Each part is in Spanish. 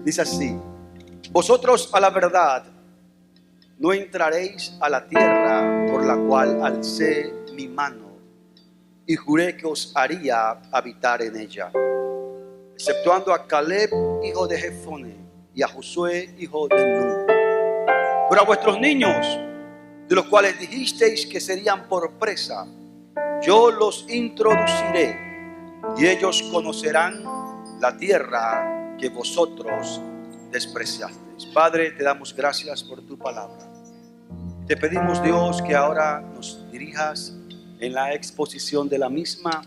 Dice así: vosotros a la verdad no entraréis a la tierra por la cual alcé mi mano y juré que os haría habitar en ella, exceptuando a Caleb, hijo de Jefone, y a Josué, hijo de Nun. Pero a vuestros niños, de los cuales dijisteis que serían por presa, yo los introduciré, y ellos conocerán la tierra que vosotros despreciasteis. Padre, te damos gracias por tu palabra. Te pedimos, Dios, que ahora nos dirijas en la exposición de la misma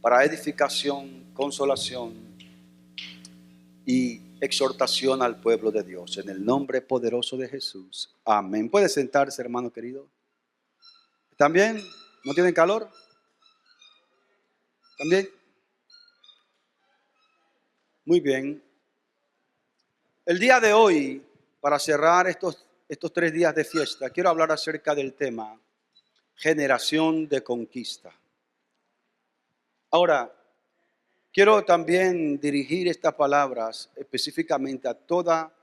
para edificación, consolación y exhortación al pueblo de Dios. En el nombre poderoso de Jesús. Amén. ¿Puede sentarse, hermano querido? ¿Están bien? ¿No tienen calor? ¿Están bien? Muy bien. El día de hoy, para cerrar estos 3 días de fiesta, quiero hablar acerca del tema generación de conquista. Ahora, quiero también dirigir estas palabras específicamente a toda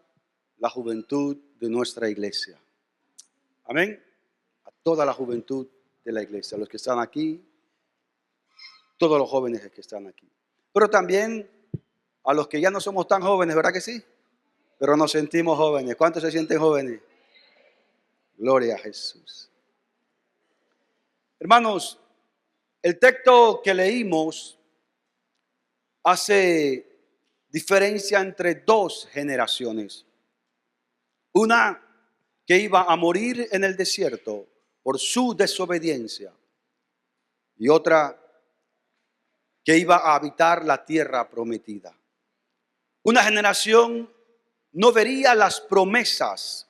la juventud de nuestra iglesia. Amén. A toda la juventud de la iglesia, los que están aquí, todos los jóvenes que están aquí. Pero también a los que ya no somos tan jóvenes, ¿verdad que sí? Pero nos sentimos jóvenes. ¿Cuántos se sienten jóvenes? Gloria a Jesús. Hermanos, el texto que leímos hace diferencia entre 2 generaciones. Una que iba a morir en el desierto por su desobediencia y otra que iba a habitar la tierra prometida. Una generación no vería las promesas,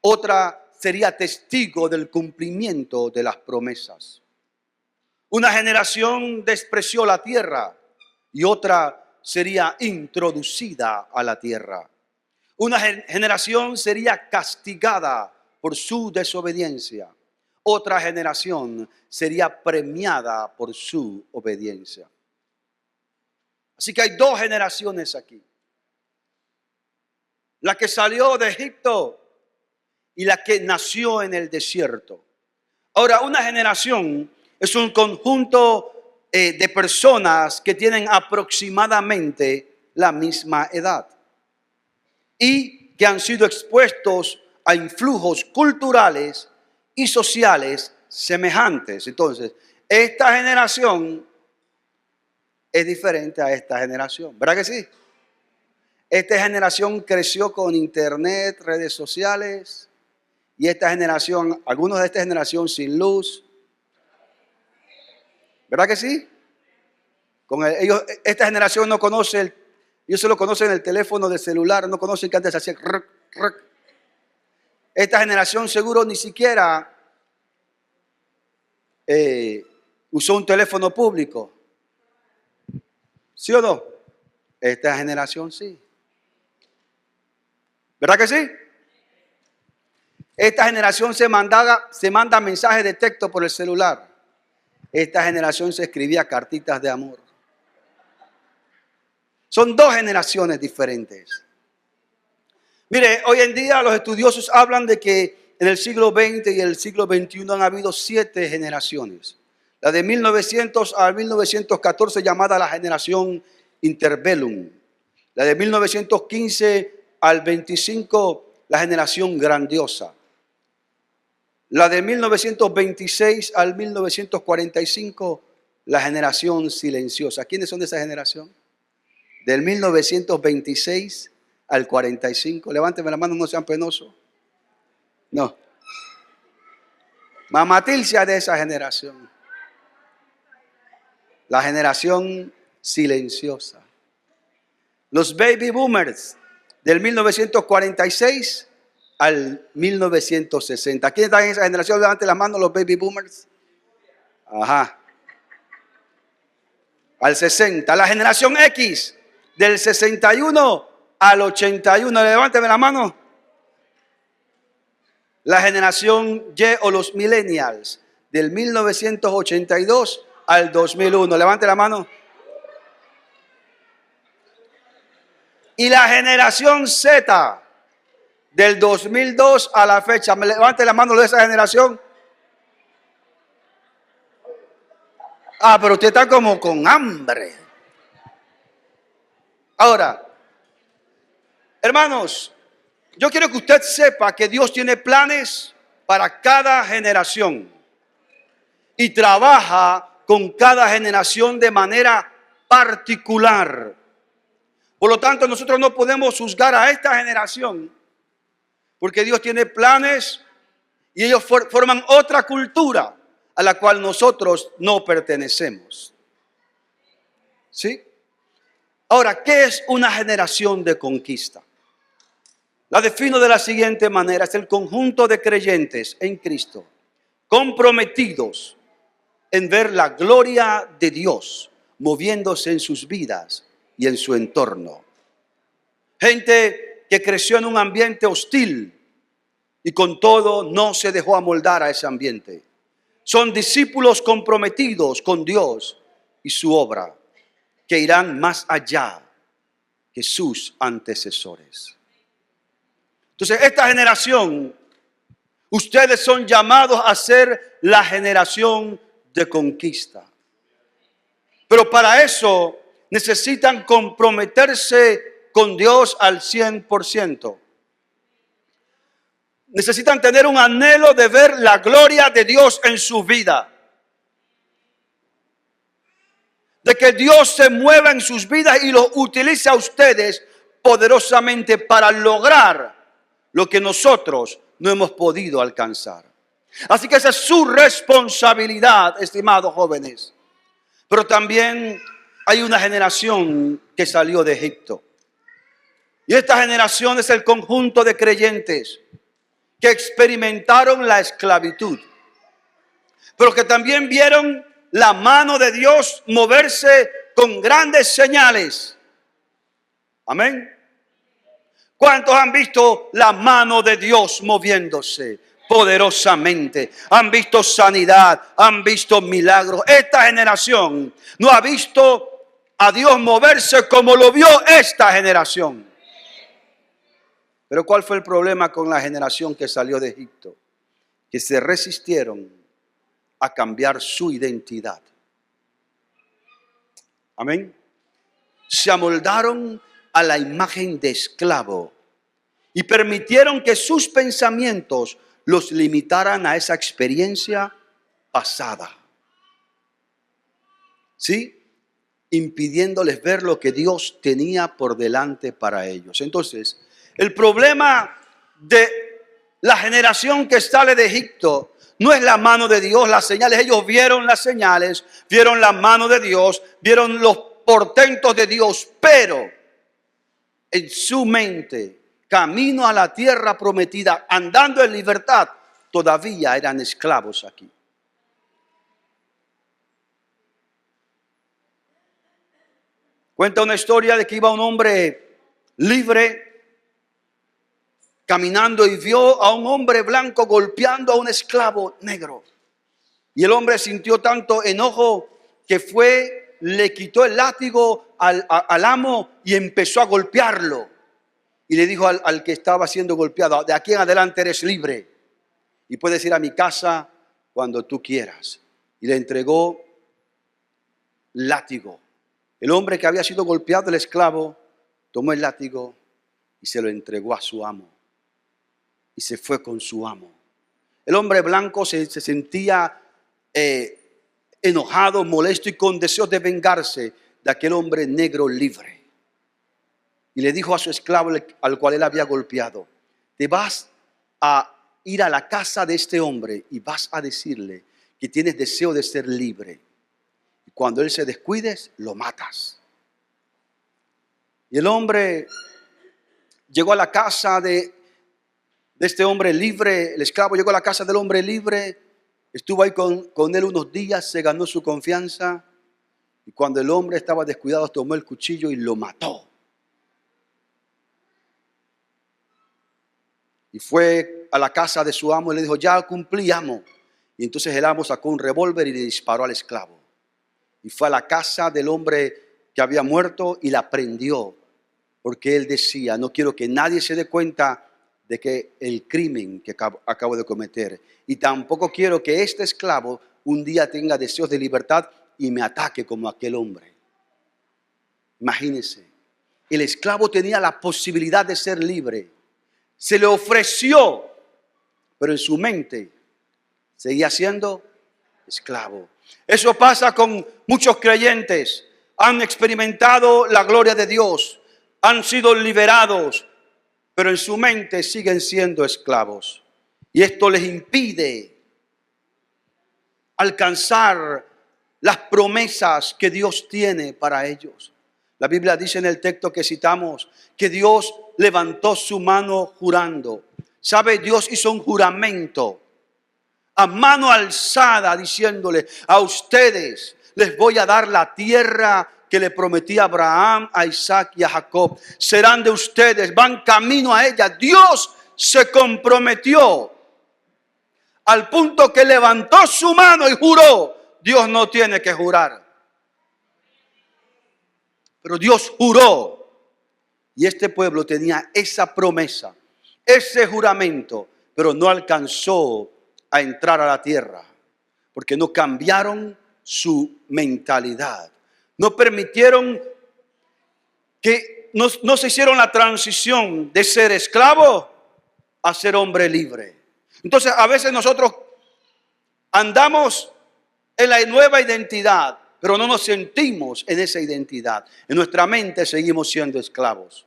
otra sería testigo del cumplimiento de las promesas. Una generación despreció la tierra y otra sería introducida a la tierra. Una generación sería castigada por su desobediencia. Otra generación sería premiada por su obediencia. Así que hay 2 generaciones aquí. La que salió de Egipto y la que nació en el desierto. Ahora, una generación es un conjunto de personas que tienen aproximadamente la misma edad y que han sido expuestos a influjos culturales y sociales semejantes. Entonces, esta generación es diferente a esta generación, ¿verdad que sí? Esta generación creció con internet, redes sociales, y esta generación, algunos de esta generación sin luz, ¿verdad que sí? Esta generación no conoce, ellos solo conocen el teléfono de celular, no conocen que antes hacía ruc, ruc. Esta generación seguro ni siquiera usó un teléfono público. ¿Sí o no? Esta generación sí. ¿Verdad que sí? Esta generación se manda mensajes de texto por el celular. Esta generación se escribía cartitas de amor. Son 2 generaciones diferentes. Mire, hoy en día los estudiosos hablan de que en el siglo XX y el siglo XXI han habido 7 generaciones. La de 1900 a 1914 llamada la generación interbellum. La de 1915 al 25 la generación grandiosa. La de 1926 al 1945 la generación silenciosa. ¿Quiénes son de esa generación? Del 1926 al 45. Levánteme la mano, no sean penosos. No. Mamá Tilcia de esa generación. La generación silenciosa. Los baby boomers del 1946 al 1960. ¿Quién está en esa generación? Levanten las manos los baby boomers. Ajá. Al 60. La generación X del 61 al 81. Levánteme la mano. La generación Y o los millennials del 1982 al 2001. Levante la mano. Y la generación Z, del 2002 a la fecha, me levante la mano de esa generación. Ah, pero usted está como con hambre. Ahora, hermanos, yo quiero que usted sepa que Dios tiene planes para cada generación y trabaja con cada generación de manera particular. Por lo tanto, nosotros no podemos juzgar a esta generación porque Dios tiene planes y ellos forman otra cultura a la cual nosotros no pertenecemos. ¿Sí? Ahora, ¿qué es una generación de conquista? La defino de la siguiente manera: es el conjunto de creyentes en Cristo, comprometidos en ver la gloria de Dios moviéndose en sus vidas y en su entorno. Gente que creció en un ambiente hostil y con todo no se dejó amoldar a ese ambiente. Son discípulos comprometidos con Dios y su obra, que irán más allá que sus antecesores. Entonces, esta generación, ustedes son llamados a ser la generación de conquista. Pero para eso necesitan comprometerse con Dios al 100%. Necesitan tener un anhelo de ver la gloria de Dios en su vida. De que Dios se mueva en sus vidas y los utilice a ustedes poderosamente para lograr lo que nosotros no hemos podido alcanzar. Así que esa es su responsabilidad, estimados jóvenes. Pero también hay una generación que salió de Egipto. Y esta generación es el conjunto de creyentes que experimentaron la esclavitud, pero que también vieron la mano de Dios moverse con grandes señales. Amén. ¿Cuántos han visto la mano de Dios moviéndose poderosamente? Han visto sanidad, han visto milagros. Esta generación no ha visto a Dios moverse como lo vio esta generación. Pero ¿cuál fue el problema con la generación que salió de Egipto? Que se resistieron a cambiar su identidad. Amén. Se amoldaron a la imagen de esclavo y permitieron que sus pensamientos los limitaran a esa experiencia pasada. ¿Sí? Impidiéndoles ver lo que Dios tenía por delante para ellos. Entonces, el problema de la generación que sale de Egipto no es la mano de Dios, las señales. Ellos vieron las señales, vieron la mano de Dios, vieron los portentos de Dios, pero en su mente, camino a la tierra prometida, andando en libertad, todavía eran esclavos aquí. Cuenta una historia de que iba un hombre libre caminando y vio a un hombre blanco golpeando a un esclavo negro. Y el hombre sintió tanto enojo que fue, le quitó el látigo al amo y empezó a golpearlo. Y le dijo al que estaba siendo golpeado: de aquí en adelante eres libre y puedes ir a mi casa cuando tú quieras. Y le entregó látigo. El hombre que había sido golpeado, el esclavo, tomó el látigo y se lo entregó a su amo. Y se fue con su amo. El hombre blanco se sentía enojado, molesto y con deseos de vengarse de aquel hombre negro libre. Y le dijo a su esclavo al cual él había golpeado: te vas a ir a la casa de este hombre y vas a decirle que tienes deseo de ser libre. Y cuando él se descuide, lo matas. Y el hombre llegó a la casa de este hombre libre. El esclavo llegó a la casa del hombre libre, estuvo ahí con él unos días, se ganó su confianza. Y cuando el hombre estaba descuidado, tomó el cuchillo y lo mató. Y fue a la casa de su amo y le dijo: ya cumplí, amo. Y entonces el amo sacó un revólver y le disparó al esclavo. Y fue a la casa del hombre que había muerto y la prendió. porque él decía, no quiero que nadie se dé cuenta de que el crimen que acabo de cometer, y tampoco quiero que este esclavo un día tenga deseos de libertad y me ataque como aquel hombre. Imagínense, el esclavo tenía la posibilidad de ser libre, se le ofreció, pero en su mente seguía siendo esclavo. Eso pasa con muchos creyentes. Han experimentado la gloria de Dios, han sido liberados, pero en su mente siguen siendo esclavos. Y esto les impide alcanzar las promesas que Dios tiene para ellos. La Biblia dice en el texto que citamos que Dios levantó su mano jurando. ¿Sabe? Dios hizo un juramento a mano alzada diciéndole: a ustedes les voy a dar la tierra que le prometí a Abraham, a Isaac y a Jacob. Serán de ustedes, van camino a ella. Dios se comprometió al punto que levantó su mano y juró. Dios no tiene que jurar, pero Dios juró. Y este pueblo tenía esa promesa, ese juramento, pero no alcanzó a entrar a la tierra, porque no cambiaron su mentalidad. No permitieron que no se hicieron la transición de ser esclavo a ser hombre libre. Entonces a veces nosotros andamos en la nueva identidad, pero no nos sentimos en esa identidad. En nuestra mente seguimos siendo esclavos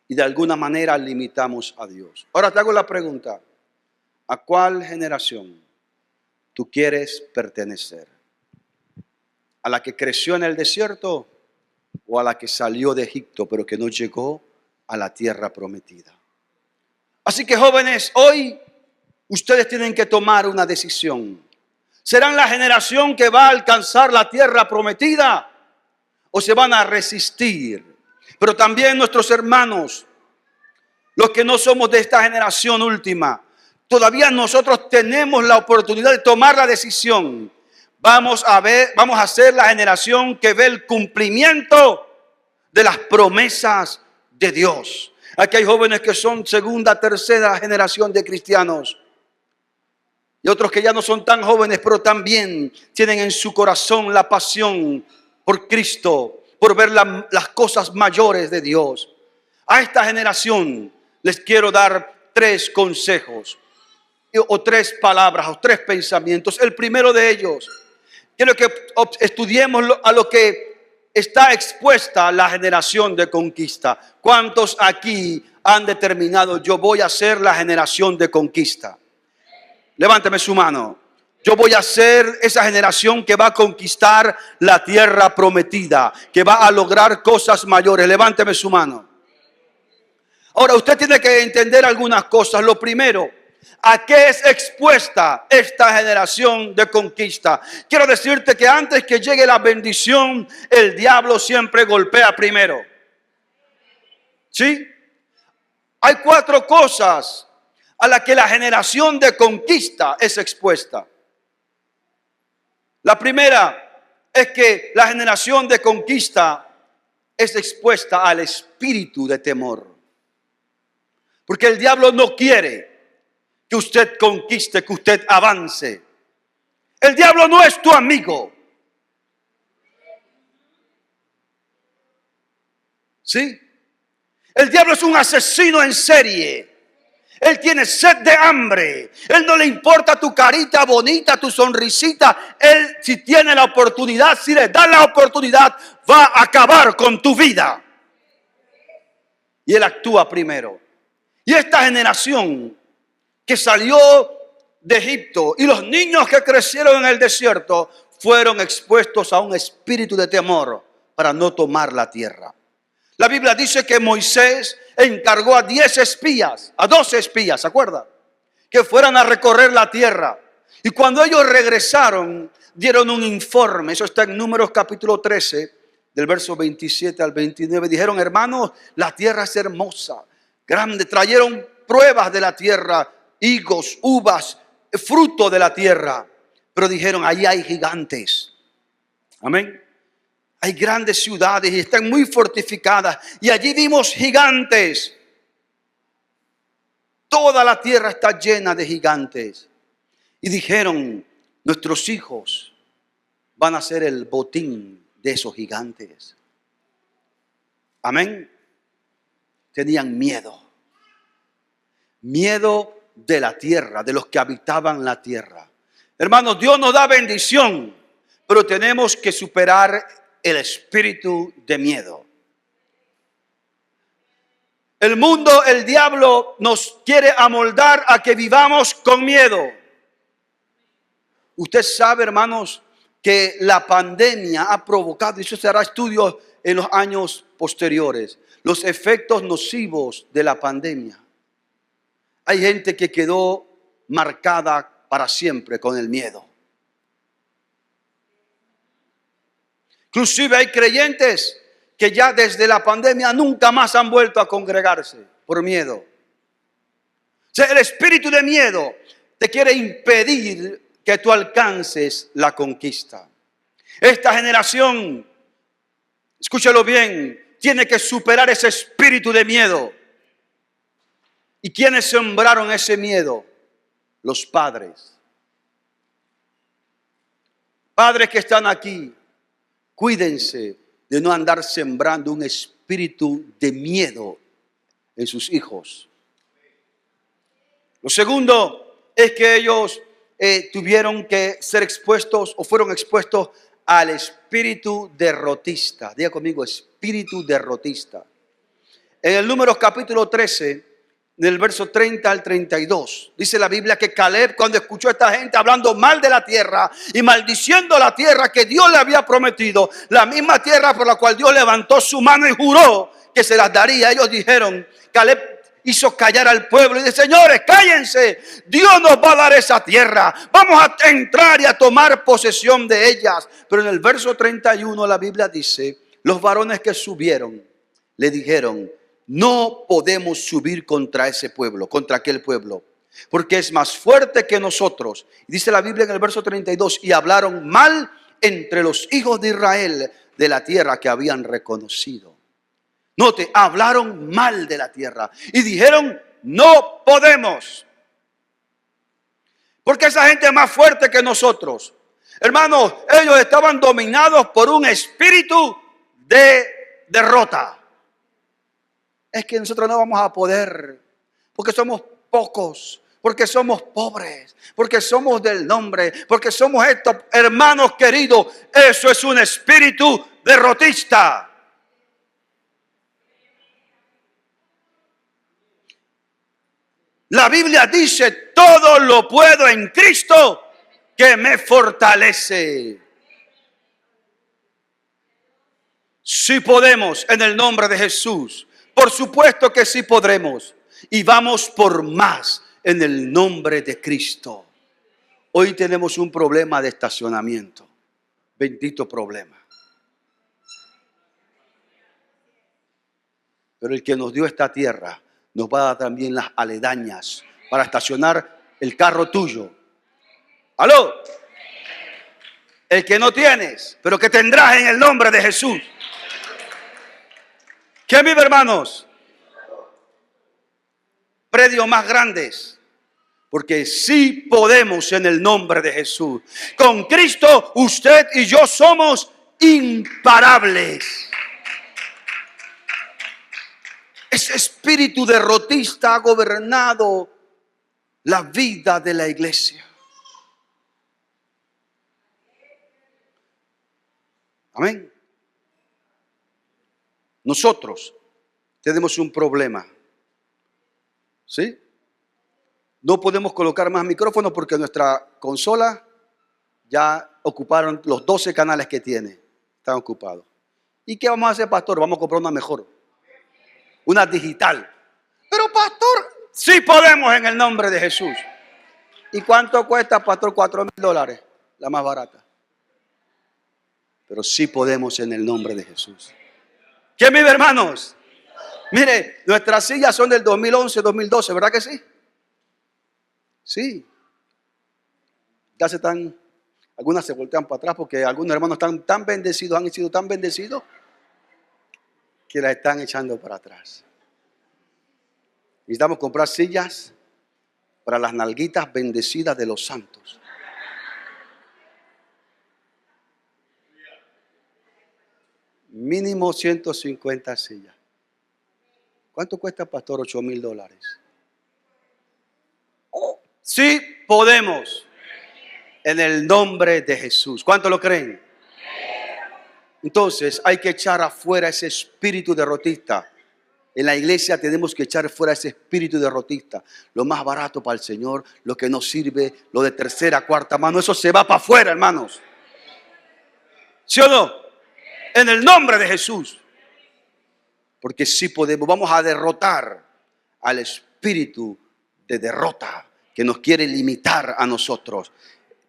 y de alguna manera limitamos a Dios. Ahora te hago la pregunta: ¿a cuál generación tú quieres pertenecer? ¿A la que creció en el desierto o a la que salió de Egipto pero que no llegó a la tierra prometida? Así que jóvenes, hoy ustedes tienen que tomar una decisión. ¿Serán la generación que va a alcanzar la tierra prometida o se van a resistir? Pero también nuestros hermanos, los que no somos de esta generación última, todavía nosotros tenemos la oportunidad de tomar la decisión. Vamos a ser la generación que ve el cumplimiento de las promesas de Dios. Aquí hay jóvenes que son segunda, tercera generación de cristianos. Y otros que ya no son tan jóvenes, pero también tienen en su corazón la pasión por Cristo, por ver las cosas mayores de Dios. A esta generación les quiero dar 3 consejos, o 3 palabras, o 3 pensamientos. El primero de ellos, quiero que estudiemos a lo que está expuesta la generación de conquista. ¿Cuántos aquí han determinado: yo voy a ser la generación de conquista? Levánteme su mano. Yo voy a ser esa generación que va a conquistar la tierra prometida, que va a lograr cosas mayores. Levánteme su mano. Ahora usted tiene que entender algunas cosas. Lo primero, ¿a qué es expuesta esta generación de conquista? Quiero decirte que antes que llegue la bendición, el diablo siempre golpea primero. ¿Sí? Hay 4 cosas a las que la generación de conquista es expuesta. La primera es que la generación de conquista es expuesta al espíritu de temor. Porque el diablo no quiere que usted conquiste, que usted avance. El diablo no es tu amigo. ¿Sí? El diablo es un asesino en serie. Él tiene sed de hambre. Él no le importa tu carita bonita, tu sonrisita. Él, si tiene la oportunidad, si le da la oportunidad, va a acabar con tu vida. Y él actúa primero. Y esta generación que salió de Egipto y los niños que crecieron en el desierto fueron expuestos a un espíritu de temor para no tomar la tierra. La Biblia dice que Moisés encargó a 10 espías, a 12 espías, ¿se acuerda? Que fueran a recorrer la tierra. Y cuando ellos regresaron, dieron un informe. Eso está en Números capítulo 13, del verso 27 al 29. Dijeron: hermanos, la tierra es hermosa, grande. Trajeron pruebas de la tierra, higos, uvas, fruto de la tierra. Pero dijeron: ahí hay gigantes. Amén. Hay grandes ciudades y están muy fortificadas. Y allí vimos gigantes. Toda la tierra está llena de gigantes. Y dijeron, nuestros hijos van a ser el botín de esos gigantes. Amén. Tenían miedo. Miedo de la tierra, de los que habitaban la tierra. Hermanos, Dios nos da bendición, pero tenemos que superar el espíritu de miedo. El mundo, el diablo nos quiere amoldar a que vivamos con miedo. Usted sabe, hermanos, que la pandemia ha provocado, y eso se hará estudios en los años posteriores, los efectos nocivos de la pandemia. Hay gente que quedó marcada para siempre con el miedo. Inclusive hay creyentes que ya desde la pandemia nunca más han vuelto a congregarse por miedo. O sea, el espíritu de miedo te quiere impedir que tú alcances la conquista. Esta generación, escúchalo bien, tiene que superar ese espíritu de miedo. ¿Y quiénes sembraron ese miedo? Los padres. Padres que están aquí, cuídense de no andar sembrando un espíritu de miedo en sus hijos. Lo segundo es que ellos tuvieron que ser expuestos o fueron expuestos al espíritu derrotista. Diga conmigo, espíritu derrotista. En el Números capítulo 13, del verso 30 al 32, dice la Biblia que Caleb, cuando escuchó a esta gente hablando mal de la tierra y maldiciendo la tierra que Dios le había prometido, la misma tierra por la cual Dios levantó su mano y juró que se las daría, ellos dijeron, Caleb hizo callar al pueblo y dice, señores, cállense, Dios nos va a dar esa tierra, vamos a entrar y a tomar posesión de ellas. Pero en el verso 31 la Biblia dice, los varones que subieron le dijeron, no podemos subir contra ese pueblo, contra aquel pueblo, porque es más fuerte que nosotros. Dice la Biblia en el verso 32, y hablaron mal entre los hijos de Israel de la tierra que habían reconocido. Note, hablaron mal de la tierra y dijeron, no podemos, porque esa gente es más fuerte que nosotros. Hermanos, ellos estaban dominados por un espíritu de derrota. Es que nosotros no vamos a poder, porque somos pocos, porque somos pobres, porque somos del nombre, porque somos estos. Hermanos queridos, eso es un espíritu derrotista. La Biblia dice, todo lo puedo en Cristo que me fortalece. Sí podemos en el nombre de Jesús. Por supuesto que sí podremos. Y vamos por más en el nombre de Cristo. Hoy tenemos un problema de estacionamiento. Bendito problema. Pero el que nos dio esta tierra nos va a dar también las aledañas para estacionar el carro tuyo. ¿Aló? El que no tienes, pero que tendrás en el nombre de Jesús. ¿Qué vive, hermanos? Predios más grandes. Porque sí podemos en el nombre de Jesús. Con Cristo usted y yo somos imparables. Ese espíritu derrotista ha gobernado la vida de la iglesia. Amén. Nosotros tenemos un problema. ¿Sí? No podemos colocar más micrófonos porque nuestra consola ya ocuparon los 12 canales que tiene. Están ocupados. ¿Y qué vamos a hacer, pastor? Vamos a comprar una mejor. Una digital. Pero, pastor, sí podemos en el nombre de Jesús. ¿Y cuánto cuesta, pastor? $4,000. La más barata. Pero sí podemos en el nombre de Jesús. ¿Qué, mis hermanos? Mire, nuestras sillas son del 2011, 2012, ¿verdad que sí? Sí. Ya se están Algunas se voltean para atrás porque algunos hermanos están tan bendecidos, han sido tan bendecidos, que la están echando para atrás. Necesitamos comprar sillas para las nalguitas bendecidas de los santos. Mínimo 150 sillas. ¿Cuánto cuesta, pastor? $8,000. Sí podemos. En el nombre de Jesús. ¿Cuánto lo creen? Entonces hay que echar afuera ese espíritu derrotista. En la iglesia tenemos que echar fuera ese espíritu derrotista. Lo más barato para el Señor, lo que no sirve, lo de tercera, cuarta mano, eso se va para afuera, hermanos. ¿Sí o no? En el nombre de Jesús. Porque sí podemos, vamos a derrotar al espíritu de derrota que nos quiere limitar a nosotros.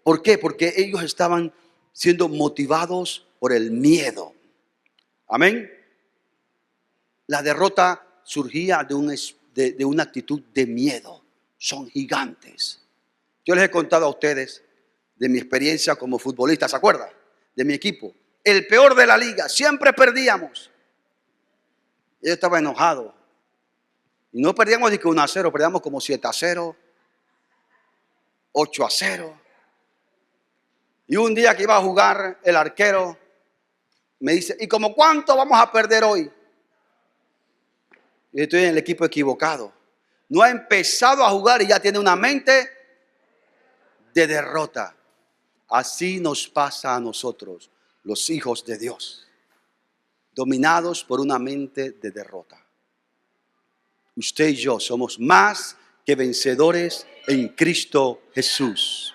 ¿Por qué? Porque ellos estaban siendo motivados por el miedo. Amén. La derrota surgía de una actitud de miedo. Son gigantes. Yo les he contado a ustedes de mi experiencia como futbolista, ¿se acuerdan? De mi equipo. El peor de la liga, siempre perdíamos. Yo estaba enojado. Y no perdíamos de que 1-0, perdíamos como 7-0, 8-0. Y un día que iba a jugar, el arquero me dice, ¿y como cuánto vamos a perder hoy? Yo estoy en el equipo equivocado. No ha empezado a jugar y ya tiene una mente de derrota. Así nos pasa a nosotros, los hijos de Dios, dominados por una mente de derrota. Usted y yo somos más que vencedores en Cristo Jesús.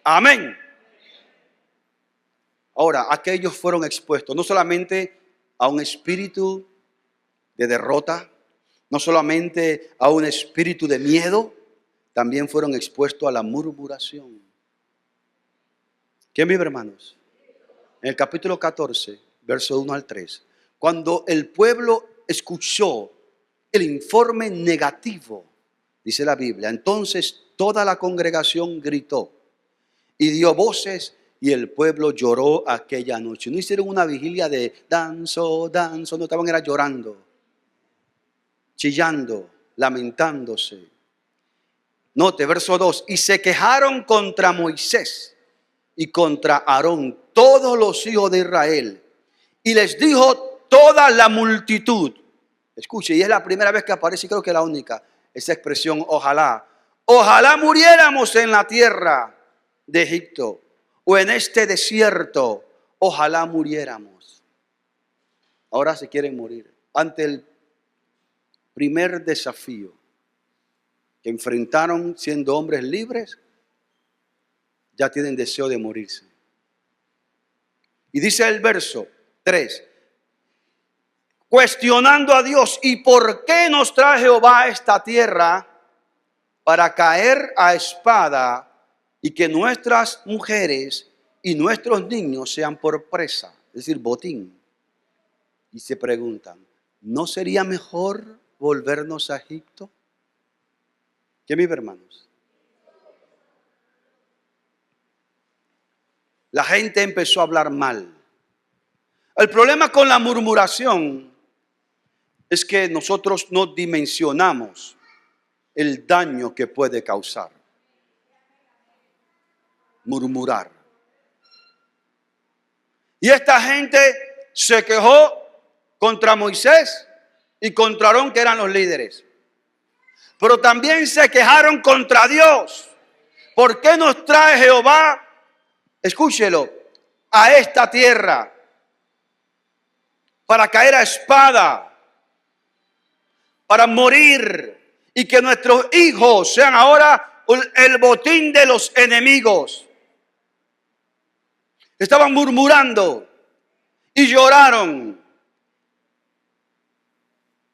Amén. Ahora, aquellos fueron expuestos no solamente a un espíritu de derrota, no solamente a un espíritu de miedo, también fueron expuestos a la murmuración. ¿Quién vive, hermanos? En el capítulo 14, verso 1 al 3, cuando el pueblo escuchó el informe negativo, dice la Biblia, entonces toda la congregación gritó y dio voces y el pueblo lloró aquella noche. No hicieron una vigilia de danzo, danzo, no estaban era llorando, chillando, lamentándose. Note, verso 2, y se quejaron contra Moisés y contra Aarón, todos los hijos de Israel, y les dijo toda la multitud. Escuche, y es la primera vez que aparece, y creo que la única, esa expresión, ojalá muriéramos en la tierra de Egipto o en este desierto, ojalá muriéramos. Ahora se quieren morir. Ante el primer desafío que enfrentaron siendo hombres libres, ya tienen deseo de morirse. Y dice el verso 3, cuestionando a Dios, ¿y por qué nos trae Jehová a esta tierra para caer a espada y que nuestras mujeres y nuestros niños sean por presa? Es decir, botín. Y se preguntan, ¿no sería mejor volvernos a Egipto? ¿Qué, mis hermanos? La gente empezó a hablar mal. El problema con la murmuración es que nosotros no dimensionamos el daño que puede causar. Murmurar. Y esta gente se quejó contra Moisés y contra Aarón, que eran los líderes. Pero también se quejaron contra Dios. ¿Por qué nos trae Jehová, escúchelo, a esta tierra para caer a espada, para morir y que nuestros hijos sean ahora el botín de los enemigos? Estaban murmurando y lloraron.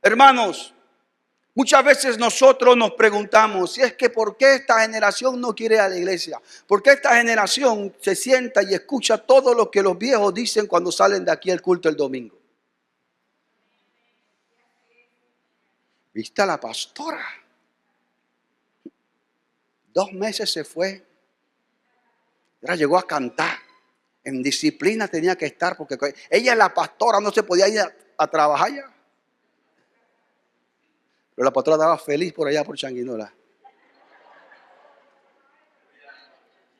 Hermanos, muchas veces nosotros nos preguntamos si es que ¿por qué esta generación no quiere ir a la iglesia? ¿Por qué esta generación se sienta y escucha todo lo que los viejos dicen cuando salen de aquí al culto el domingo? ¿Viste a la pastora? 2 meses se fue. Ahora llegó a cantar. En disciplina tenía que estar porque ella es la pastora, no se podía ir a trabajar ya. Pero la pastora estaba feliz por allá por Changuinola.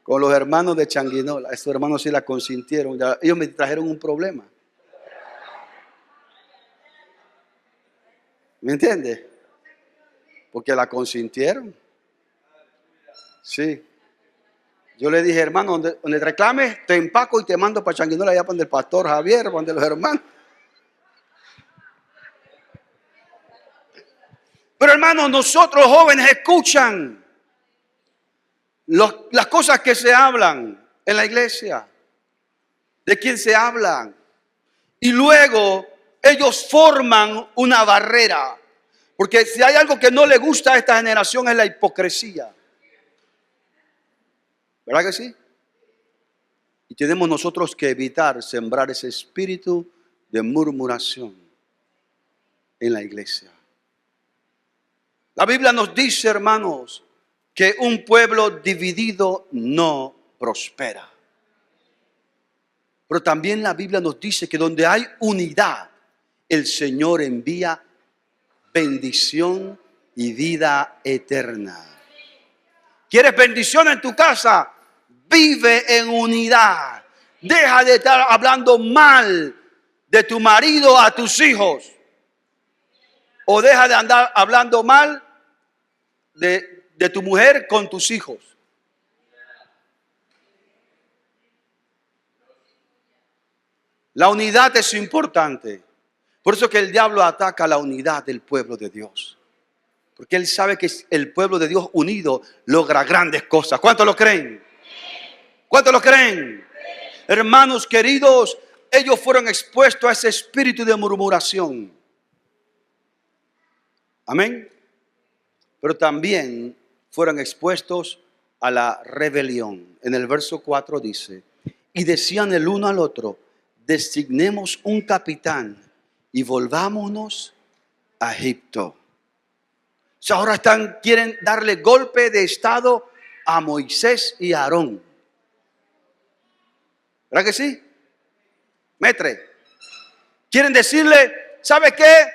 Con los hermanos de Changuinola. Estos hermanos sí la consintieron. Ellos me trajeron un problema. ¿Me entiende? Porque la consintieron. Sí. Yo le dije, hermano, donde reclames, te empaco y te mando para Changuinola, allá donde el pastor Javier, donde los hermanos. Pero hermanos, nosotros jóvenes escuchan las cosas que se hablan en la iglesia, de quién se hablan. Y luego ellos forman una barrera. Porque si hay algo que no le gusta a esta generación es la hipocresía. ¿Verdad que sí? Y tenemos nosotros que evitar sembrar ese espíritu de murmuración en la iglesia. La Biblia nos dice, hermanos, que un pueblo dividido no prospera. Pero también la Biblia nos dice que donde hay unidad, el Señor envía bendición y vida eterna. ¿Quieres bendición en tu casa? Vive en unidad. Deja de estar hablando mal de tu marido a tus hijos. O deja de andar hablando mal de tu mujer con tus hijos. La unidad es importante. Por eso que el diablo ataca la unidad del pueblo de Dios. Porque él sabe que el pueblo de Dios unido logra grandes cosas. ¿Cuántos lo creen? ¿Cuántos lo creen? Hermanos queridos, ellos fueron expuestos a ese espíritu de murmuración. Amén. Pero también fueron expuestos a la rebelión. En el verso 4 dice, y decían el uno al otro, designemos un capitán y volvámonos a Egipto. O sea, ahora quieren darle golpe de estado a Moisés y a Aarón. ¿Verdad que sí? Metre. Quieren decirle, ¿sabe qué?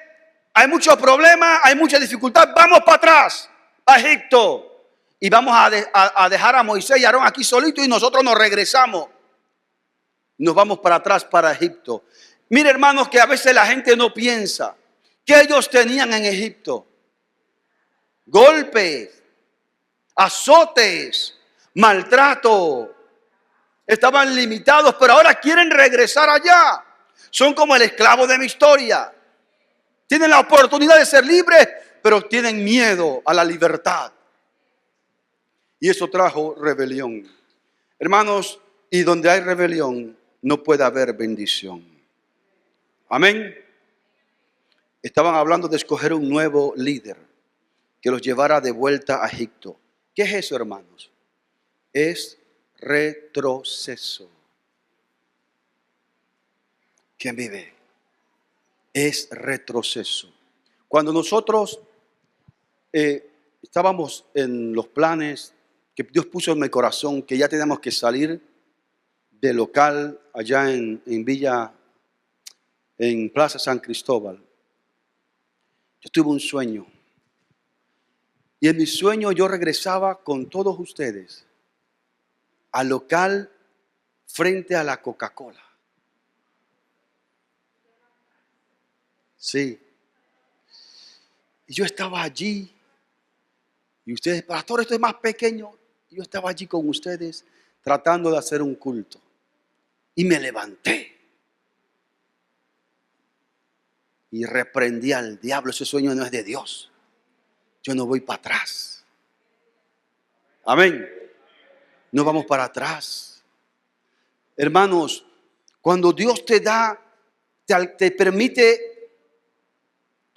Hay muchos problemas, hay mucha dificultad. Vamos para atrás, a Egipto. Y vamos a dejar a Moisés y a Aarón aquí solitos y nosotros nos regresamos. Nos vamos para atrás, para Egipto. Mire, hermanos, que a veces la gente no piensa que ellos tenían en Egipto golpes, azotes, maltrato. Estaban limitados, pero ahora quieren regresar allá. Son como el esclavo de mi historia. Tienen la oportunidad de ser libres, pero tienen miedo a la libertad. Y eso trajo rebelión. Hermanos, y donde hay rebelión, no puede haber bendición. Amén. Estaban hablando de escoger un nuevo líder que los llevara de vuelta a Egipto. ¿Qué es eso, hermanos? Es retroceso. ¿Quién vive? Es retroceso. Cuando nosotros estábamos en los planes que Dios puso en mi corazón, que ya teníamos que salir del local allá en Villa, en Plaza San Cristóbal, yo tuve un sueño. Y en mi sueño yo regresaba con todos ustedes al local frente a la Coca-Cola. Sí. Y yo estaba allí. Y ustedes, pastor, esto es más pequeño. Y yo estaba allí con ustedes tratando de hacer un culto. Y me levanté. Y reprendí al diablo. Ese sueño no es de Dios. Yo no voy para atrás. Amén. No vamos para atrás. Hermanos, cuando Dios te da, te permite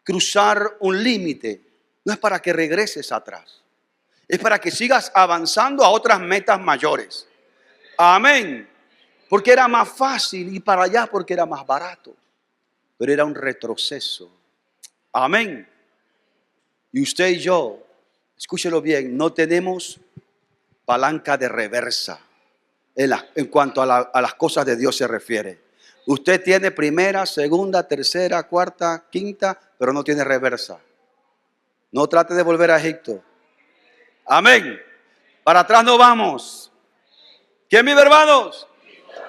cruzar un límite, no es para que regreses atrás. Es para que sigas avanzando a otras metas mayores. Amén. Porque era más fácil ir para allá porque era más barato. Pero era un retroceso. Amén. Y usted y yo, escúchelo bien, no tenemos palanca de reversa. en cuanto a las cosas de Dios se refiere. Usted tiene primera, segunda, tercera, cuarta, quinta, pero no tiene reversa. No trate de volver a Egipto. Amén. Para atrás no vamos. ¿Quién vive, hermanos?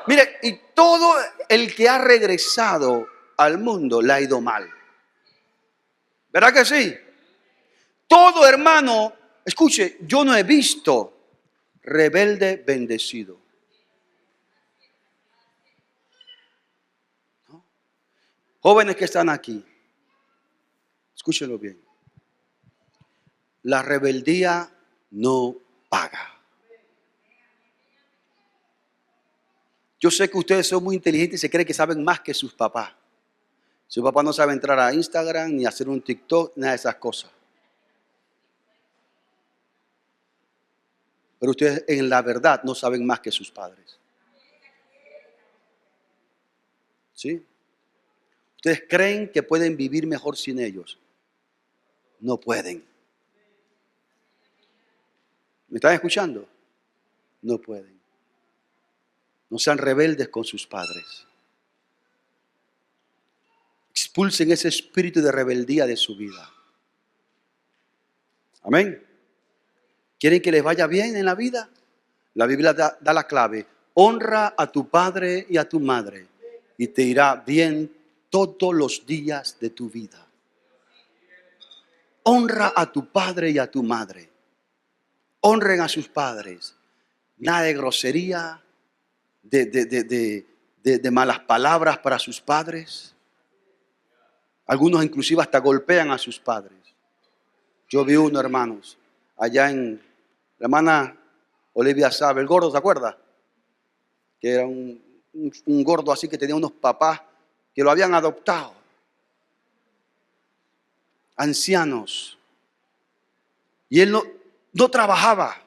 Mire, y todo el que ha regresado al mundo le ha ido mal. ¿Verdad que sí? Todo hermano, escuche, yo no he visto rebelde bendecido. ¿No? Jóvenes que están aquí, escúchenlo bien. La rebeldía no paga. Yo sé que ustedes son muy inteligentes y se creen que saben más que sus papás. Su papá no sabe entrar a Instagram ni hacer un TikTok, nada de esas cosas. Pero ustedes en la verdad no saben más que sus padres. ¿Sí? Ustedes creen que pueden vivir mejor sin ellos. No pueden. ¿Me están escuchando? No pueden. No sean rebeldes con sus padres. Expulsen ese espíritu de rebeldía de su vida. Amén. ¿Quieren que les vaya bien en la vida? La Biblia da la clave. Honra a tu padre y a tu madre y te irá bien todos los días de tu vida. Honra a tu padre y a tu madre. Honren a sus padres. Nada de grosería, de malas palabras para sus padres. Algunos inclusive hasta golpean a sus padres. Yo vi uno, hermanos, allá en la hermana Olivia sabe, el gordo, ¿se acuerda? Que era un gordo así que tenía unos papás que lo habían adoptado. Ancianos. Y él no trabajaba.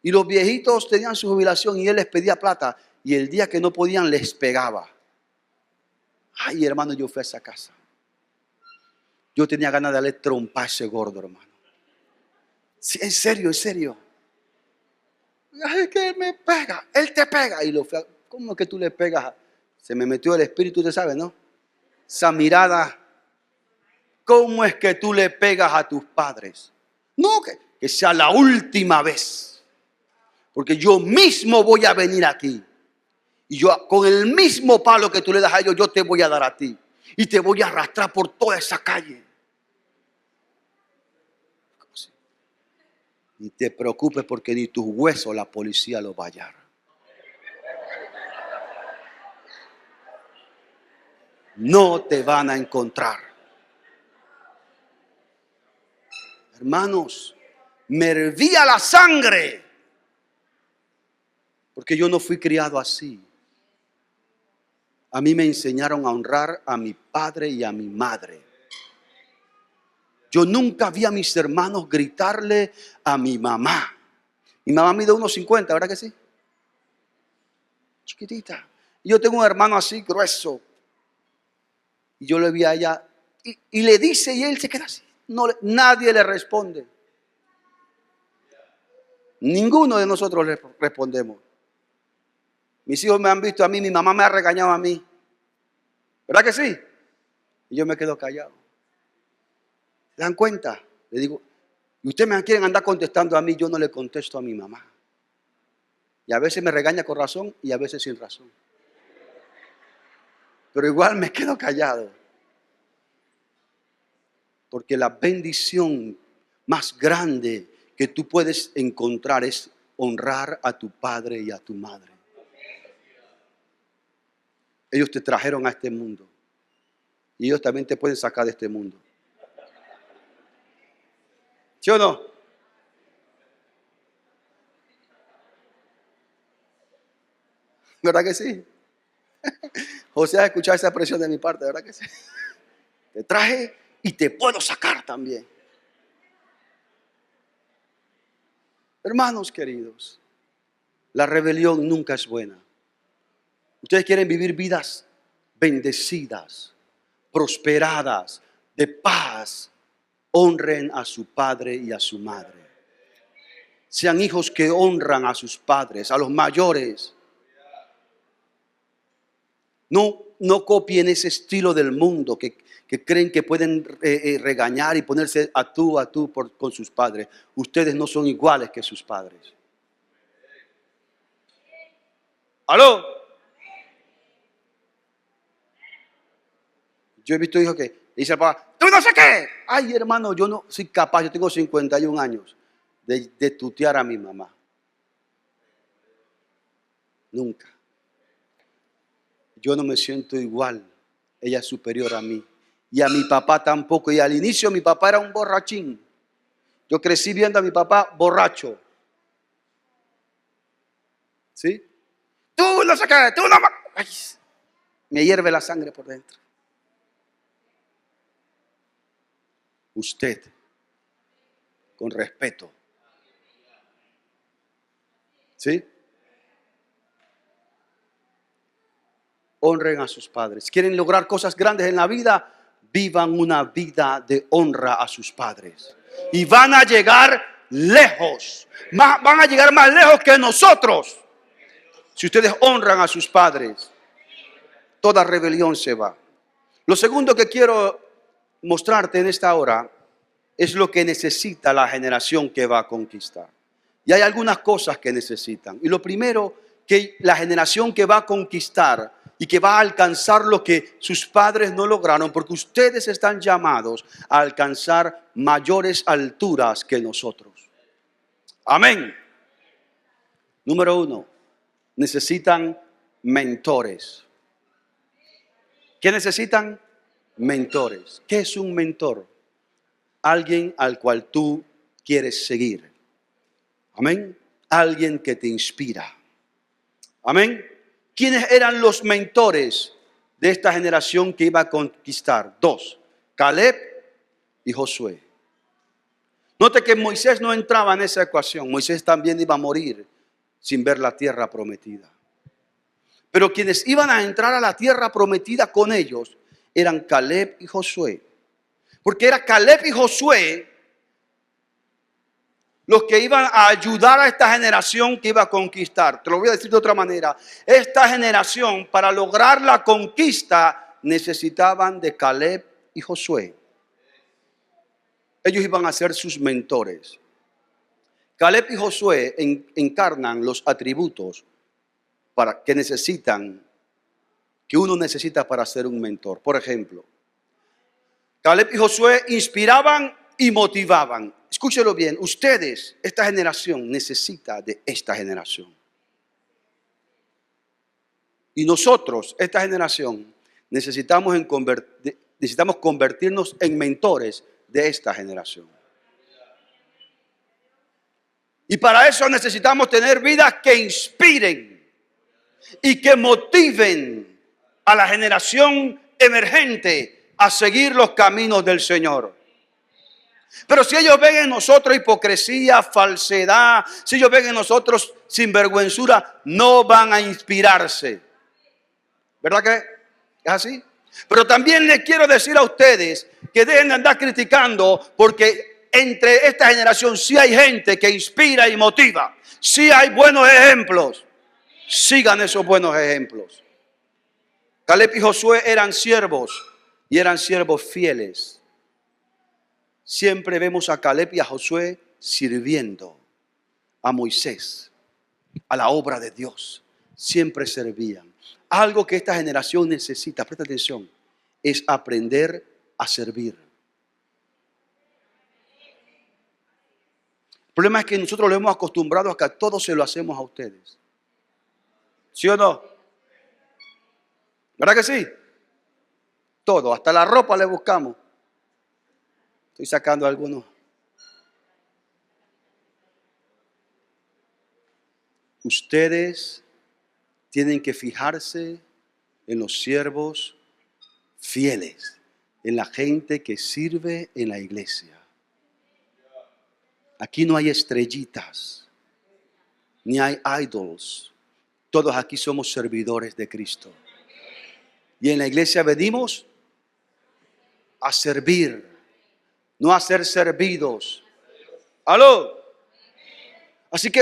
Y los viejitos tenían su jubilación y él les pedía plata. Y el día que no podían les pegaba. Ay, hermano, yo fui a esa casa. Yo tenía ganas de darle trompa a ese gordo, hermano. Sí, en serio, en serio. Ay, que él me pega, él te pega. Y lo fui a, ¿cómo que tú le pegas? Se me metió el espíritu, usted sabe, ¿no? Esa mirada. ¿Cómo es que tú le pegas a tus padres? No, que sea la última vez. Porque yo mismo voy a venir aquí. Y yo con el mismo palo que tú le das a ellos, yo te voy a dar a ti. Y te voy a arrastrar por toda esa calle. Ni te preocupes porque ni tus huesos la policía los va a hallar. No te van a encontrar. Hermanos, me hervía la sangre. Porque yo no fui criado así. A mí me enseñaron a honrar a mi padre y a mi madre. Yo nunca vi a mis hermanos gritarle a mi mamá. Mi mamá mide 1,50, ¿verdad que sí? Chiquitita. Y yo tengo un hermano así grueso. Y yo le vi a ella y le dice y él se queda así. No, nadie le responde. Ninguno de nosotros le respondemos. Mis hijos me han visto a mí, mi mamá me ha regañado a mí. ¿Verdad que sí? Y yo me quedo callado. ¿Se dan cuenta? Le digo, y ustedes me quieren andar contestando a mí, yo no le contesto a mi mamá. Y a veces me regaña con razón y a veces sin razón. Pero igual me quedo callado. Porque la bendición más grande que tú puedes encontrar es honrar a tu padre y a tu madre. Ellos te trajeron a este mundo. Y ellos también te pueden sacar de este mundo. ¿Sí o no? ¿Verdad que sí? José ha escuchado esa expresión de mi parte, ¿verdad que sí? Te traje y te puedo sacar también. Hermanos queridos, la rebelión nunca es buena. Ustedes quieren vivir vidas bendecidas, prosperadas, de paz. Honren a su padre y a su madre. Sean hijos que honran a sus padres, a los mayores. No copien ese estilo del mundo que creen que pueden regañar y ponerse a tú con sus padres. Ustedes no son iguales que sus padres. ¿Aló? Yo he visto hijos que dice al papá, ¡tú no sé qué! Ay, hermano, yo no soy capaz, yo tengo 51 años de tutear a mi mamá. Nunca. Yo no me siento igual. Ella es superior a mí. Y a mi papá tampoco. Y al inicio mi papá era un borrachín. Yo crecí viendo a mi papá borracho. ¿Sí? Tú no sé qué, tú no. Ay, me hierve la sangre por dentro. Usted, con respeto. ¿Sí? Honren a sus padres. ¿Quieren lograr cosas grandes en la vida? Vivan una vida de honra a sus padres. Y van a llegar lejos. Van a llegar más lejos que nosotros. Si ustedes honran a sus padres, toda rebelión se va. Lo segundo que quiero mostrarte en esta hora es lo que necesita la generación que va a conquistar. Y hay algunas cosas que necesitan. Y lo primero, que la generación que va a conquistar y que va a alcanzar lo que sus padres no lograron, porque ustedes están llamados a alcanzar mayores alturas que nosotros. Amén. Número 1, necesitan mentores. ¿Qué necesitan? Mentores. ¿Qué es un mentor? Alguien al cual tú quieres seguir. Amén. Alguien que te inspira. Amén. ¿Quiénes eran los mentores de esta generación que iba a conquistar? 2, Caleb y Josué. Note que Moisés no entraba en esa ecuación. Moisés también iba a morir sin ver la tierra prometida. Pero quienes iban a entrar a la tierra prometida con ellos eran Caleb y Josué. Porque era Caleb y Josué los que iban a ayudar a esta generación que iba a conquistar. Te lo voy a decir de otra manera. Esta generación, para lograr la conquista, necesitaban de Caleb y Josué. Ellos iban a ser sus mentores. Caleb y Josué encarnan los atributos que uno necesita para ser un mentor. Por ejemplo, Caleb y Josué inspiraban y motivaban. Escúchelo bien, ustedes, esta generación, necesita de esta generación. Y nosotros, esta generación, necesitamos convertirnos en mentores de esta generación. Y para eso necesitamos tener vidas que inspiren y que motiven a la generación emergente a seguir los caminos del Señor. Pero si ellos ven en nosotros hipocresía, falsedad, si ellos ven en nosotros sinvergüenzura, no van a inspirarse. ¿Verdad que es así? Pero también les quiero decir a ustedes que dejen de andar criticando, porque entre esta generación sí hay gente que inspira y motiva. Sí hay buenos ejemplos. Sigan esos buenos ejemplos. Caleb y Josué eran siervos y eran siervos fieles. Siempre vemos a Caleb y a Josué sirviendo a Moisés, a la obra de Dios. Siempre servían. Algo que esta generación necesita, presta atención, es aprender a servir. El problema es que nosotros lo hemos acostumbrado a que a todos se lo hacemos a ustedes. ¿Sí o no? ¿Verdad que sí? Todo, hasta la ropa le buscamos. Estoy sacando algunos. Ustedes tienen que fijarse en los siervos fieles, en la gente que sirve en la iglesia. Aquí no hay estrellitas, ni hay idols. Todos aquí somos servidores de Cristo. Y en la iglesia venimos a servir, no a ser servidos. ¿Aló? Así que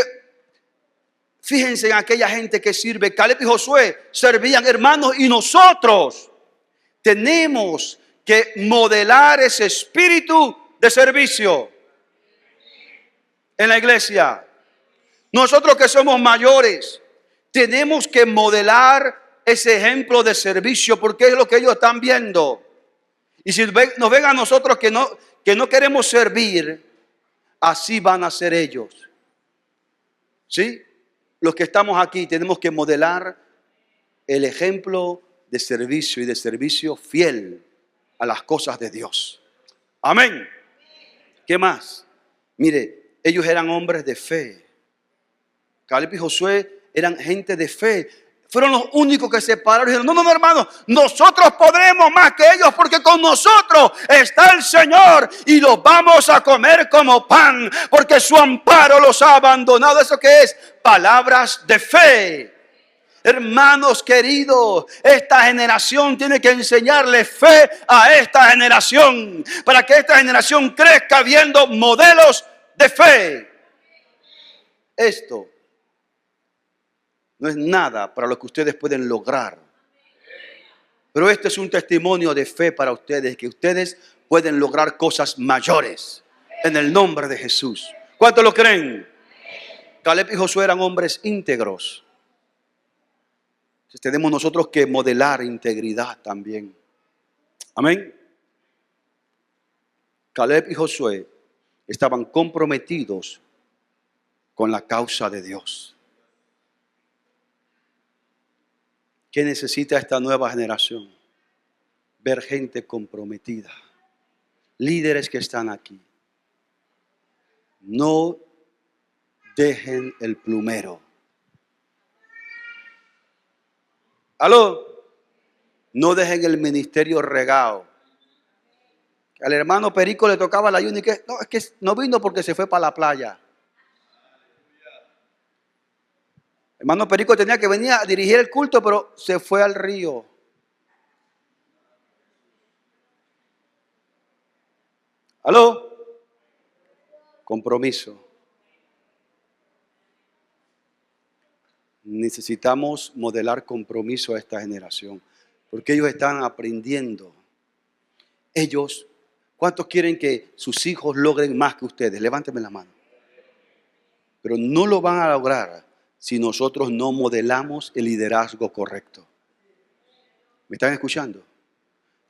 Fíjense en aquella gente que sirve. Caleb y Josué servían, hermanos, y nosotros tenemos que modelar ese espíritu de servicio en la iglesia. Nosotros que somos mayores, tenemos que modelar ese ejemplo de servicio porque es lo que ellos están viendo. Y si nos ven a nosotros que no queremos servir, así van a ser ellos. ¿Sí? Los que estamos aquí tenemos que modelar el ejemplo de servicio y de servicio fiel a las cosas de Dios. Amén. ¿Qué más? Mire, ellos eran hombres de fe. Caleb y Josué eran gente de fe. Fueron los únicos que se pararon y dijeron, no, hermano, nosotros podremos más que ellos porque con nosotros está el Señor y los vamos a comer como pan porque su amparo los ha abandonado. ¿Eso qué es? Palabras de fe. Hermanos queridos, esta generación tiene que enseñarle fe a esta generación para que esta generación crezca viendo modelos de fe. Esto no es nada para lo que ustedes pueden lograr. Pero este es un testimonio de fe para ustedes, que ustedes pueden lograr cosas mayores en el nombre de Jesús. ¿Cuántos lo creen? Caleb y Josué eran hombres íntegros. Entonces tenemos nosotros que modelar integridad también. Amén. Caleb y Josué estaban comprometidos con la causa de Dios. ¿Qué necesita esta nueva generación? Ver gente comprometida. Líderes que están aquí. No dejen el plumero. ¿Aló? No dejen el ministerio regado. Al hermano Perico le tocaba la ayuno y que no, es que no vino porque se fue para la playa. Hermano Perico tenía que venir a dirigir el culto, pero se fue al río. ¿Aló? Compromiso. Necesitamos modelar compromiso a esta generación, porque ellos están aprendiendo. Ellos, ¿cuántos quieren que sus hijos logren más que ustedes? Levánteme la mano. Pero no lo van a lograr si nosotros no modelamos el liderazgo correcto. ¿Me están escuchando?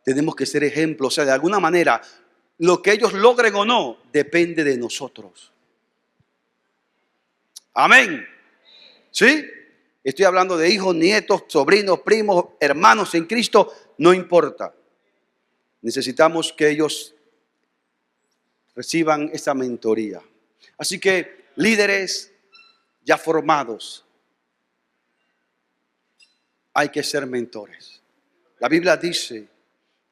Tenemos que ser ejemplos. O sea, de alguna manera, lo que ellos logren o no, depende de nosotros. Amén. ¿Sí? Estoy hablando de hijos, nietos, sobrinos, primos, hermanos en Cristo. No importa. Necesitamos que ellos reciban esa mentoría. Así que, líderes ya formados, hay que ser mentores. La Biblia dice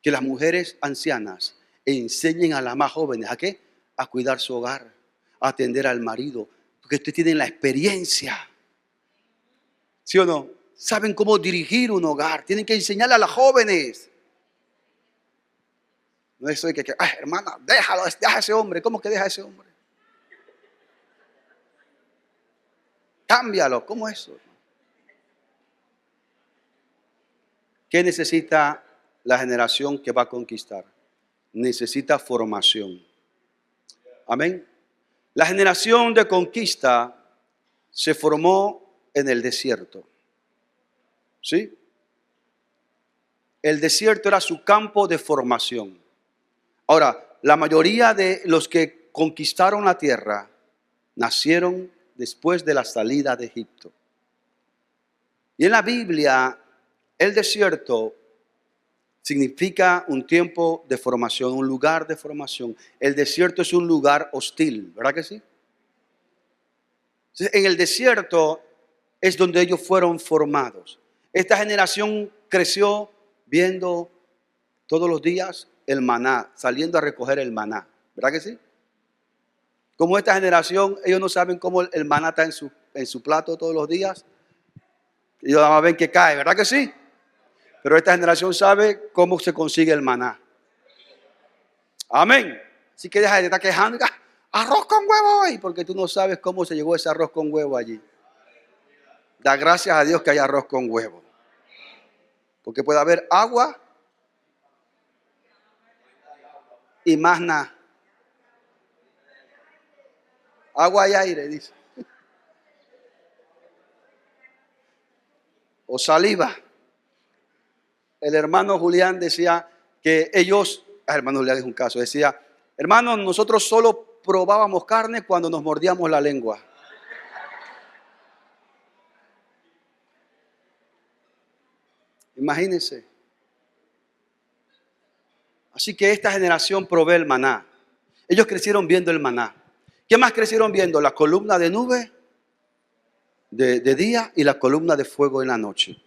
que las mujeres ancianas enseñen a las más jóvenes, ¿a qué? A cuidar su hogar, a atender al marido, porque ustedes tienen la experiencia. ¿Sí o no? Saben cómo dirigir un hogar, tienen que enseñarle a las jóvenes. No es eso de que ay, hermana, déjalo, deja a ese hombre. ¿Cómo que deja a ese hombre? Cámbialo. ¿Cómo es eso? ¿Qué necesita la generación que va a conquistar? Necesita formación. Amén. La generación de conquista se formó en el desierto. ¿Sí? El desierto era su campo de formación. Ahora, la mayoría de los que conquistaron la tierra nacieron después de la salida de Egipto. Y en la Biblia, el desierto significa un tiempo de formación, un lugar de formación. El desierto es un lugar hostil, ¿verdad que sí? Entonces, en el desierto es donde ellos fueron formados. Esta generación creció viendo todos los días el maná, saliendo a recoger el maná, ¿verdad que sí? Como esta generación, ellos no saben cómo el maná está en su plato todos los días. Ellos nada más ven que cae, ¿verdad que sí? Pero esta generación sabe cómo se consigue el maná. Amén. Así que deja de estar quejando. Arroz con huevo hoy, porque tú no sabes cómo se llegó ese arroz con huevo allí. Da gracias a Dios que hay arroz con huevo. Porque puede haber agua y más nada. Agua y aire, dice. O saliva. El hermano Julián decía que ellos, hermano Julián es un caso, decía, hermanos, nosotros solo probábamos carne cuando nos mordíamos la lengua. Imagínense. Así que esta generación provee el maná. Ellos crecieron viendo el maná. ¿Qué más crecieron viendo? La columna de nube de día y la columna de fuego en la noche.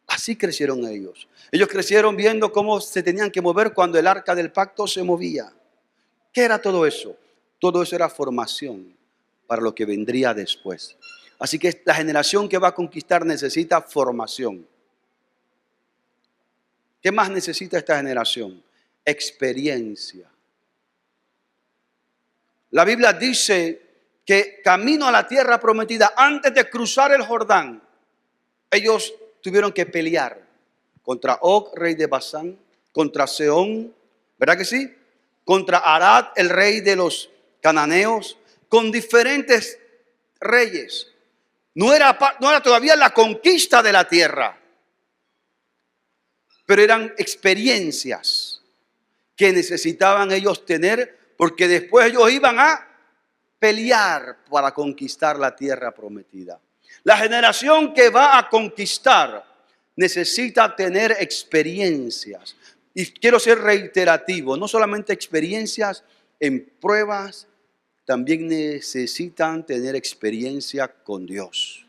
Así crecieron ellos. Ellos crecieron viendo cómo se tenían que mover cuando el arca del pacto se movía. ¿Qué era todo eso? Todo eso era formación para lo que vendría después. Así que la generación que va a conquistar necesita formación. ¿Qué más necesita esta generación? Experiencia. La Biblia dice que camino a la tierra prometida, antes de cruzar el Jordán, ellos tuvieron que pelear contra Og, rey de Basán, contra Sehón, ¿verdad que sí? Contra Arad, el rey de los cananeos, con diferentes reyes. No era todavía la conquista de la tierra, pero eran experiencias que necesitaban ellos tener, porque después ellos iban a pelear para conquistar la tierra prometida. La generación que va a conquistar necesita tener experiencias. Y quiero ser reiterativo, no solamente experiencias en pruebas, también necesitan tener experiencia con Dios.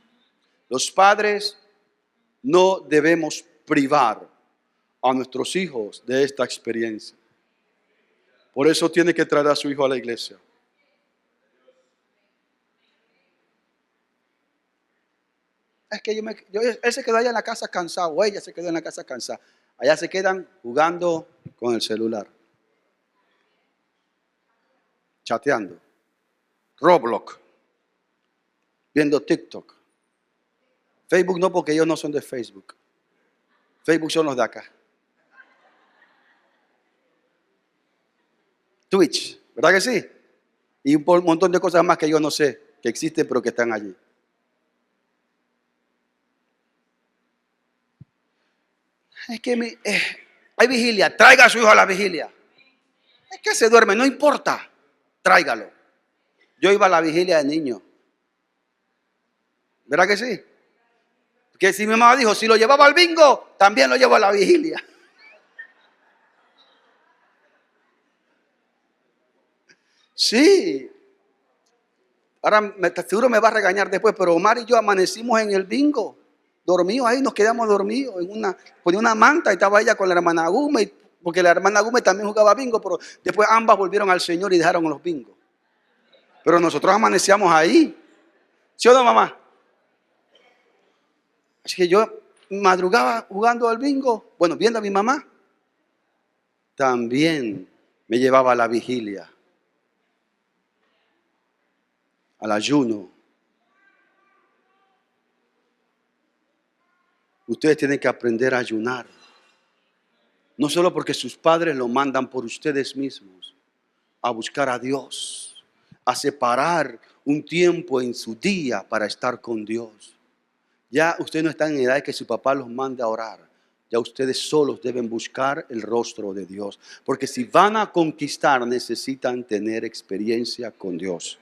Los padres no debemos privar a nuestros hijos de esta experiencia. Por eso tiene que traer a su hijo a la iglesia. Es que él se quedó allá en la casa cansado, o ella se quedó en la casa cansada. Allá se quedan jugando con el celular, chateando, Roblox, viendo TikTok. Facebook no, porque ellos no son de Facebook. Facebook son los de acá. Twitch, ¿verdad que sí? Y un montón de cosas más que yo no sé, que existen pero que están allí. Es que hay vigilia, traiga a su hijo a la vigilia. Es que se duerme, no importa, tráigalo. Yo iba a la vigilia de niño. ¿Verdad que sí? Que si mi mamá dijo, si lo llevaba al bingo, también lo llevo a la vigilia. Sí. Ahora seguro me va a regañar después, pero Omar y yo amanecimos en el bingo. Dormidos ahí, nos quedamos dormidos. Ponía una manta y estaba ella con la hermana Gume, porque la hermana Gume también jugaba bingo, pero después ambas volvieron al Señor y dejaron los bingos. Pero nosotros amanecíamos ahí. ¿Sí o no, mamá? Así que yo madrugaba jugando al bingo, bueno, viendo a mi mamá. También me llevaba a la vigilia, al ayuno. Ustedes tienen que aprender a ayunar. No solo porque sus padres lo mandan por ustedes mismos, a buscar a Dios, a separar un tiempo en su día para estar con Dios. Ya ustedes no están en edad de que su papá los mande a orar. Ya ustedes solos deben buscar el rostro de Dios. Porque si van a conquistar, necesitan tener experiencia con Dios.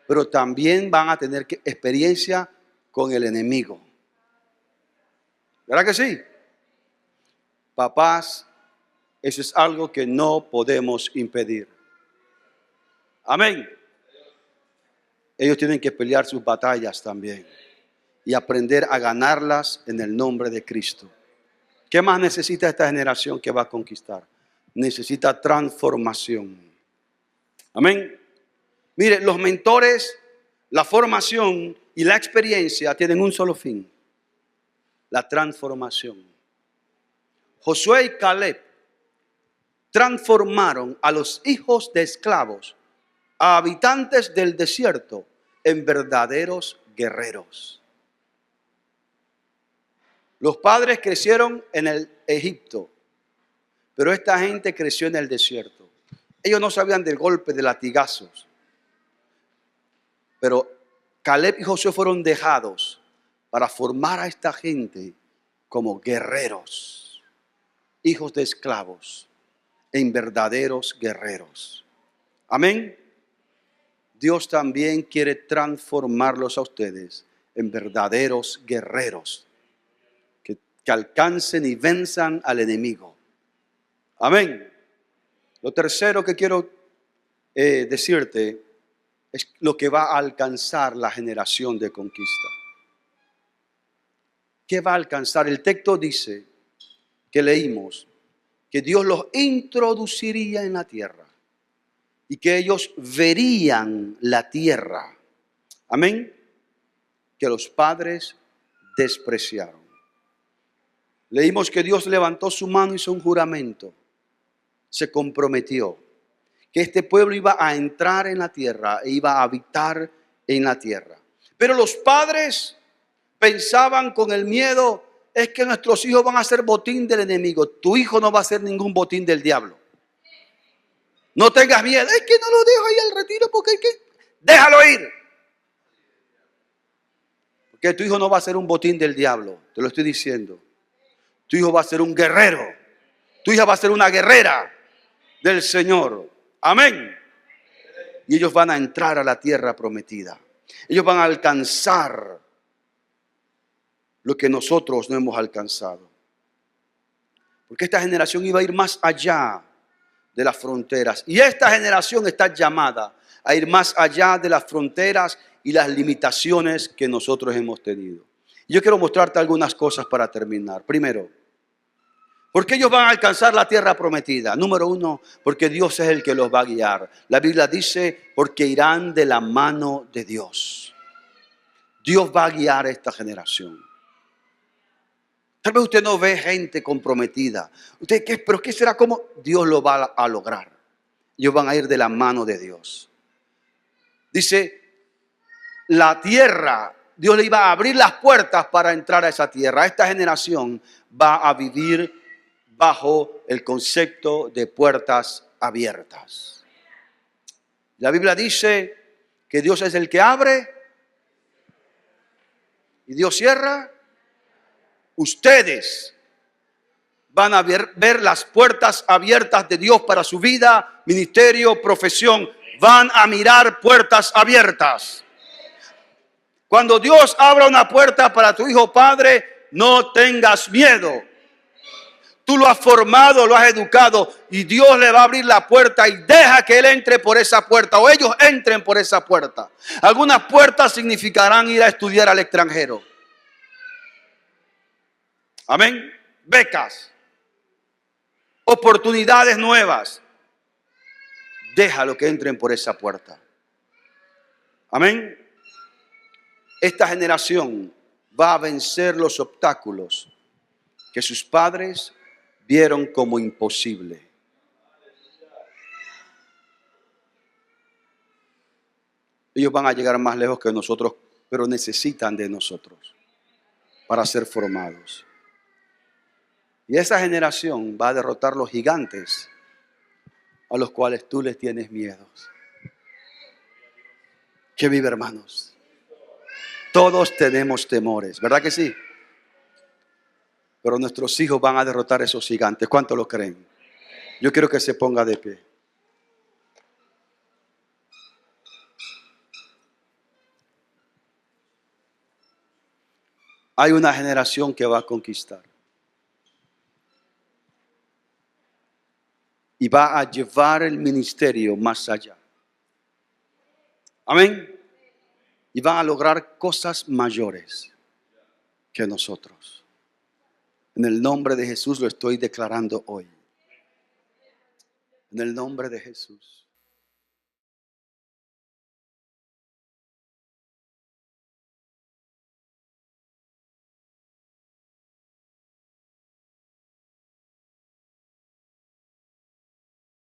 Pero también van a tener experiencia con el enemigo. ¿Verdad que sí? Papás, eso es algo que no podemos impedir. Amén. Ellos tienen que pelear sus batallas también y aprender a ganarlas en el nombre de Cristo. ¿Qué más necesita esta generación que va a conquistar? Necesita transformación. Amén. Mire, los mentores, la formación y la experiencia tienen un solo fin: la transformación. Josué y Caleb transformaron a los hijos de esclavos, a habitantes del desierto, en verdaderos guerreros. Los padres crecieron en el Egipto, pero esta gente creció en el desierto. Ellos no sabían del golpe de latigazos, pero Caleb y Josué fueron dejados para formar a esta gente como guerreros, hijos de esclavos, en verdaderos guerreros. Amén. Dios también quiere transformarlos a ustedes en verdaderos guerreros que alcancen y venzan al enemigo. Amén. Lo tercero que quiero decirte es lo que va a alcanzar la generación de conquista. ¿Qué va a alcanzar? El texto dice que leímos que Dios los introduciría en la tierra y que ellos verían la tierra. Amén. Que los padres despreciaron. Leímos que Dios levantó su mano y hizo un juramento. Se comprometió que este pueblo iba a entrar en la tierra e iba a habitar en la tierra. Pero los padres pensaban con el miedo, es que nuestros hijos van a ser botín del enemigo. Tu hijo no va a ser ningún botín del diablo. No tengas miedo. Es que no lo dejo ahí al retiro porque hay que... Déjalo ir. Porque tu hijo no va a ser un botín del diablo. Te lo estoy diciendo. Tu hijo va a ser un guerrero. Tu hija va a ser una guerrera del Señor. Amén. Y ellos van a entrar a la tierra prometida. Ellos van a alcanzar lo que nosotros no hemos alcanzado. Porque esta generación iba a ir más allá de las fronteras. Y esta generación está llamada a ir más allá de las fronteras y las limitaciones que nosotros hemos tenido. Yo quiero mostrarte algunas cosas para terminar. Primero, ¿por qué ellos van a alcanzar la tierra prometida? Número uno, porque Dios es el que los va a guiar. La Biblia dice, porque irán de la mano de Dios. Dios va a guiar a esta generación. Tal vez usted no ve gente comprometida. ¿Usted qué? ¿Pero qué será? ¿Cómo? Dios lo va a lograr. Ellos van a ir de la mano de Dios. Dice, la tierra, Dios le iba a abrir las puertas para entrar a esa tierra. Esta generación va a vivir bajo el concepto de puertas abiertas. La Biblia dice que Dios es el que abre y Dios cierra. Ustedes van a ver las puertas abiertas de Dios para su vida, ministerio, profesión. Van a mirar puertas abiertas. Cuando Dios abra una puerta para tu hijo, padre, no tengas miedo. Tú lo has formado, lo has educado y Dios le va a abrir la puerta y deja que él entre por esa puerta o ellos entren por esa puerta. Algunas puertas significarán ir a estudiar al extranjero. Amén. Becas, oportunidades nuevas. Déjalo que entren por esa puerta. Amén. Esta generación va a vencer los obstáculos que sus padres vieron como imposible. Ellos van a llegar más lejos que nosotros, pero necesitan de nosotros para ser formados. Y esa generación va a derrotar los gigantes a los cuales tú les tienes miedos. ¿Qué vive, hermanos? Todos tenemos temores, ¿verdad que sí? Pero nuestros hijos van a derrotar esos gigantes. ¿Cuántos lo creen? Yo quiero que se ponga de pie. Hay una generación que va a conquistar. Y va a llevar el ministerio más allá. Amén. Y van a lograr cosas mayores que nosotros. En el nombre de Jesús lo estoy declarando hoy. En el nombre de Jesús.